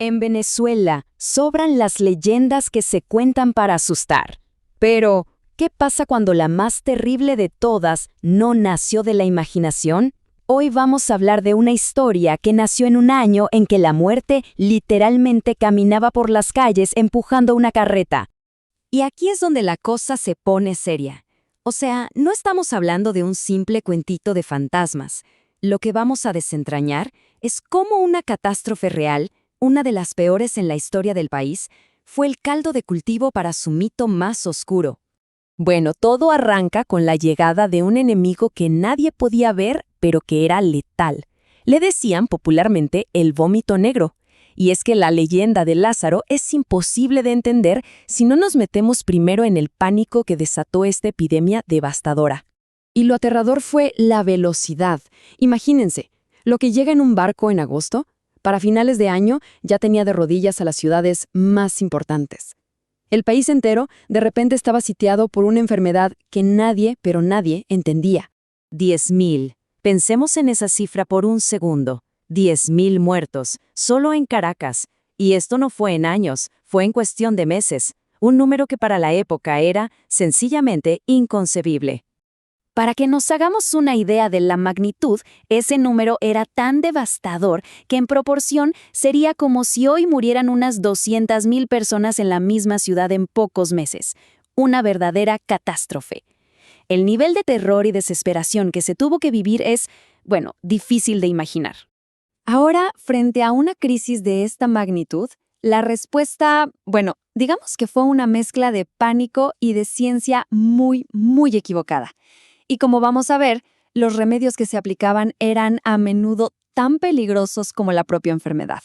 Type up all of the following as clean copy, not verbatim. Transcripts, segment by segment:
En Venezuela sobran las leyendas que se cuentan para asustar. Pero, ¿qué pasa cuando la más terrible de todas no nació de la imaginación? Hoy vamos a hablar de una historia que nació en un año en que la muerte literalmente caminaba por las calles empujando una carreta. Y aquí es donde la cosa se pone seria. O sea, no estamos hablando de un simple cuentito de fantasmas. Lo que vamos a desentrañar es cómo una catástrofe real, una de las peores en la historia del país, fue el caldo de cultivo para su mito más oscuro. Bueno, todo arranca con la llegada de un enemigo que nadie podía ver, pero que era letal. Le decían popularmente el vómito negro. Y es que la leyenda de Lázaro es imposible de entender si no nos metemos primero en el pánico que desató esta epidemia devastadora. Y lo aterrador fue la velocidad. Imagínense, lo que llega en un barco en agosto, para finales de año ya tenía de rodillas a las ciudades más importantes. El país entero de repente estaba sitiado por una enfermedad que nadie, pero nadie, entendía. 10.000. Pensemos en esa cifra por un segundo. 10.000 muertos, solo en Caracas. Y esto no fue en años, fue en cuestión de meses. Un número que para la época era, sencillamente, inconcebible. Para que nos hagamos una idea de la magnitud, ese número era tan devastador que en proporción sería como si hoy murieran unas 200.000 personas en la misma ciudad en pocos meses. Una verdadera catástrofe. El nivel de terror y desesperación que se tuvo que vivir es, bueno, difícil de imaginar. Ahora, frente a una crisis de esta magnitud, la respuesta, bueno, digamos que fue una mezcla de pánico y de ciencia muy, muy equivocada. Y como vamos a ver, los remedios que se aplicaban eran a menudo tan peligrosos como la propia enfermedad.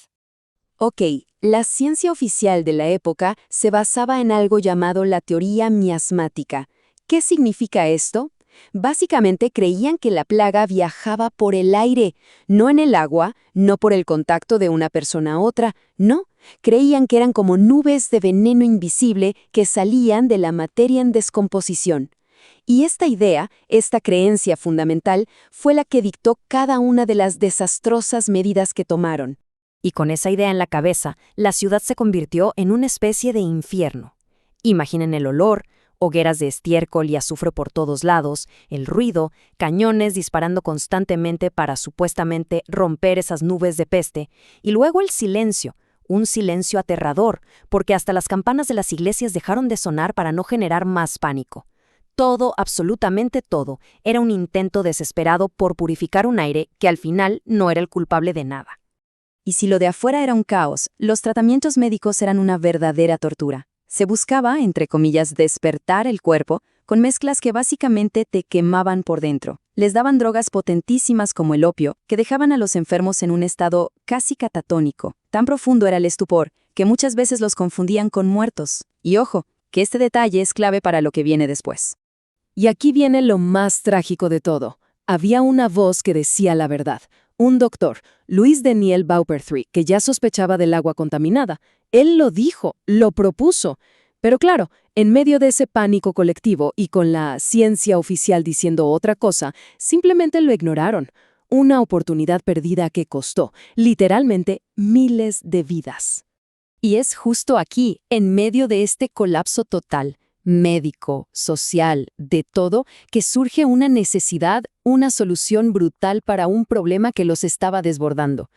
Ok, la ciencia oficial de la época se basaba en algo llamado la teoría miasmática. ¿Qué significa esto? Básicamente creían que la plaga viajaba por el aire, no en el agua, no por el contacto de una persona a otra, no. Creían que eran como nubes de veneno invisible que salían de la materia en descomposición. Y esta idea, esta creencia fundamental, fue la que dictó cada una de las desastrosas medidas que tomaron. Y con esa idea en la cabeza, la ciudad se convirtió en una especie de infierno. Imaginen el olor, hogueras de estiércol y azufre por todos lados, el ruido, cañones disparando constantemente para supuestamente romper esas nubes de peste, y luego el silencio, un silencio aterrador, porque hasta las campanas de las iglesias dejaron de sonar para no generar más pánico. Todo, absolutamente todo, era un intento desesperado por purificar un aire que al final no era el culpable de nada. Y si lo de afuera era un caos, los tratamientos médicos eran una verdadera tortura. Se buscaba, entre comillas, despertar el cuerpo con mezclas que básicamente te quemaban por dentro. Les daban drogas potentísimas como el opio, que dejaban a los enfermos en un estado casi catatónico. Tan profundo era el estupor que muchas veces los confundían con muertos. Y ojo, que este detalle es clave para lo que viene después. Y aquí viene lo más trágico de todo. Había una voz que decía la verdad. Un doctor, Luis Daniel Beauperthuis, que ya sospechaba del agua contaminada. Él lo dijo, lo propuso. Pero claro, en medio de ese pánico colectivo y con la ciencia oficial diciendo otra cosa, simplemente lo ignoraron. Una oportunidad perdida que costó, literalmente, miles de vidas. Y es justo aquí, en medio de este colapso total, médico, social, de todo, que surge una necesidad, una solución brutal para un problema que los estaba desbordando.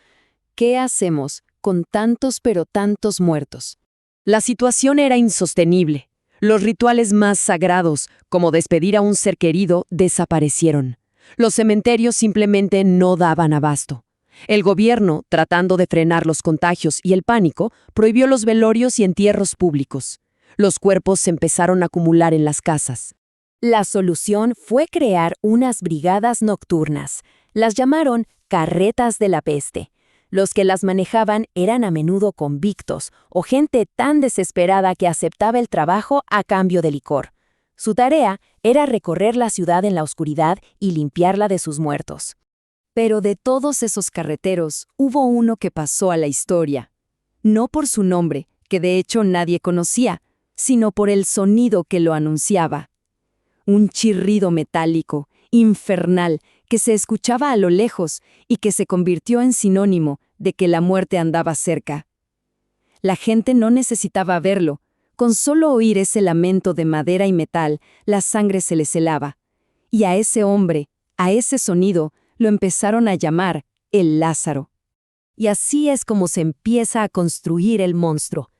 ¿Qué hacemos con tantos pero tantos muertos? La situación era insostenible. Los rituales más sagrados, como despedir a un ser querido, desaparecieron. Los cementerios simplemente no daban abasto. El gobierno, tratando de frenar los contagios y el pánico, prohibió los velorios y entierros públicos. Los cuerpos se empezaron a acumular en las casas. La solución fue crear unas brigadas nocturnas. Las llamaron carretas de la peste. Los que las manejaban eran a menudo convictos o gente tan desesperada que aceptaba el trabajo a cambio de licor. Su tarea era recorrer la ciudad en la oscuridad y limpiarla de sus muertos. Pero de todos esos carreteros, hubo uno que pasó a la historia. No por su nombre, que de hecho nadie conocía, sino por el sonido que lo anunciaba. Un chirrido metálico, infernal, que se escuchaba a lo lejos y que se convirtió en sinónimo de que la muerte andaba cerca. La gente no necesitaba verlo. Con solo oír ese lamento de madera y metal, la sangre se les helaba. Y a ese hombre, a ese sonido, lo empezaron a llamar el Lázaro. Y así es como se empieza a construir el monstruo.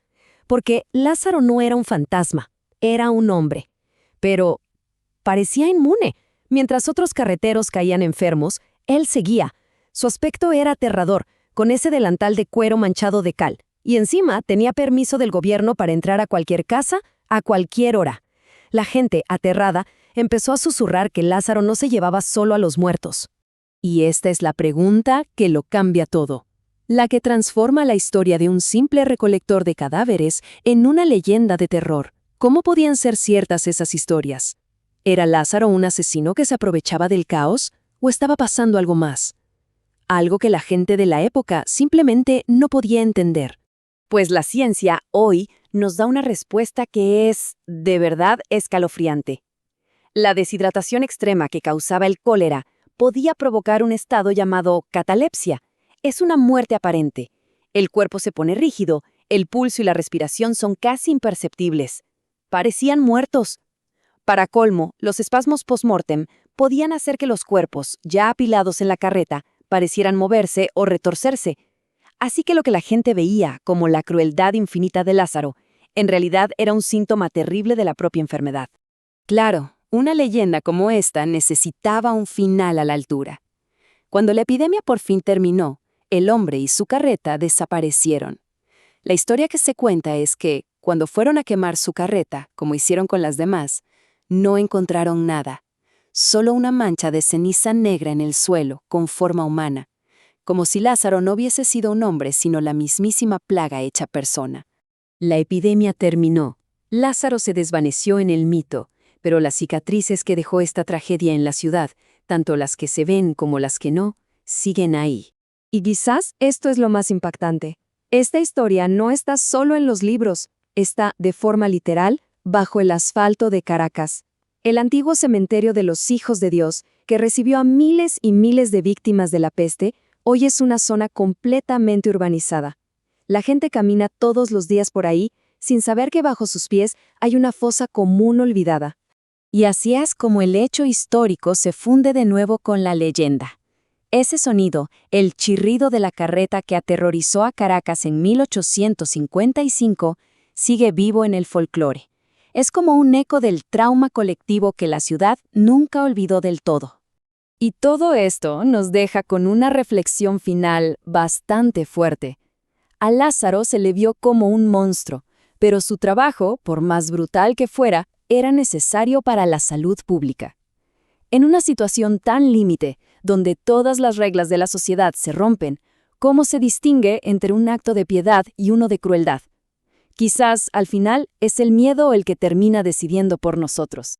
Porque Lázaro no era un fantasma, era un hombre. Pero parecía inmune. Mientras otros carreteros caían enfermos, él seguía. Su aspecto era aterrador, con ese delantal de cuero manchado de cal. Y encima tenía permiso del gobierno para entrar a cualquier casa, a cualquier hora. La gente, aterrada, empezó a susurrar que Lázaro no se llevaba solo a los muertos. Y esta es la pregunta que lo cambia todo. La que transforma la historia de un simple recolector de cadáveres en una leyenda de terror. ¿Cómo podían ser ciertas esas historias? ¿Era Lázaro un asesino que se aprovechaba del caos o estaba pasando algo más? Algo que la gente de la época simplemente no podía entender. Pues la ciencia hoy nos da una respuesta que es, de verdad, escalofriante. La deshidratación extrema que causaba el cólera podía provocar un estado llamado catalepsia. Es una muerte aparente. El cuerpo se pone rígido, el pulso y la respiración son casi imperceptibles. Parecían muertos. Para colmo, los espasmos post-mortem podían hacer que los cuerpos, ya apilados en la carreta, parecieran moverse o retorcerse. Así que lo que la gente veía como la crueldad infinita de Lázaro, en realidad era un síntoma terrible de la propia enfermedad. Claro, una leyenda como esta necesitaba un final a la altura. Cuando la epidemia por fin terminó, el hombre y su carreta desaparecieron. La historia que se cuenta es que, cuando fueron a quemar su carreta, como hicieron con las demás, no encontraron nada, solo una mancha de ceniza negra en el suelo con forma humana, como si Lázaro no hubiese sido un hombre, sino la mismísima plaga hecha persona. La epidemia terminó. Lázaro se desvaneció en el mito, pero las cicatrices que dejó esta tragedia en la ciudad, tanto las que se ven como las que no, siguen ahí. Y quizás esto es lo más impactante. Esta historia no está solo en los libros, está, de forma literal, bajo el asfalto de Caracas. El antiguo cementerio de los hijos de Dios, que recibió a miles y miles de víctimas de la peste, hoy es una zona completamente urbanizada. La gente camina todos los días por ahí, sin saber que bajo sus pies hay una fosa común olvidada. Y así es como el hecho histórico se funde de nuevo con la leyenda. Ese sonido, el chirrido de la carreta que aterrorizó a Caracas en 1855, sigue vivo en el folclore. Es como un eco del trauma colectivo que la ciudad nunca olvidó del todo. Y todo esto nos deja con una reflexión final bastante fuerte. A Lázaro se le vio como un monstruo, pero su trabajo, por más brutal que fuera, era necesario para la salud pública. En una situación tan límite, donde todas las reglas de la sociedad se rompen, ¿cómo se distingue entre un acto de piedad y uno de crueldad? Quizás, al final, es el miedo el que termina decidiendo por nosotros.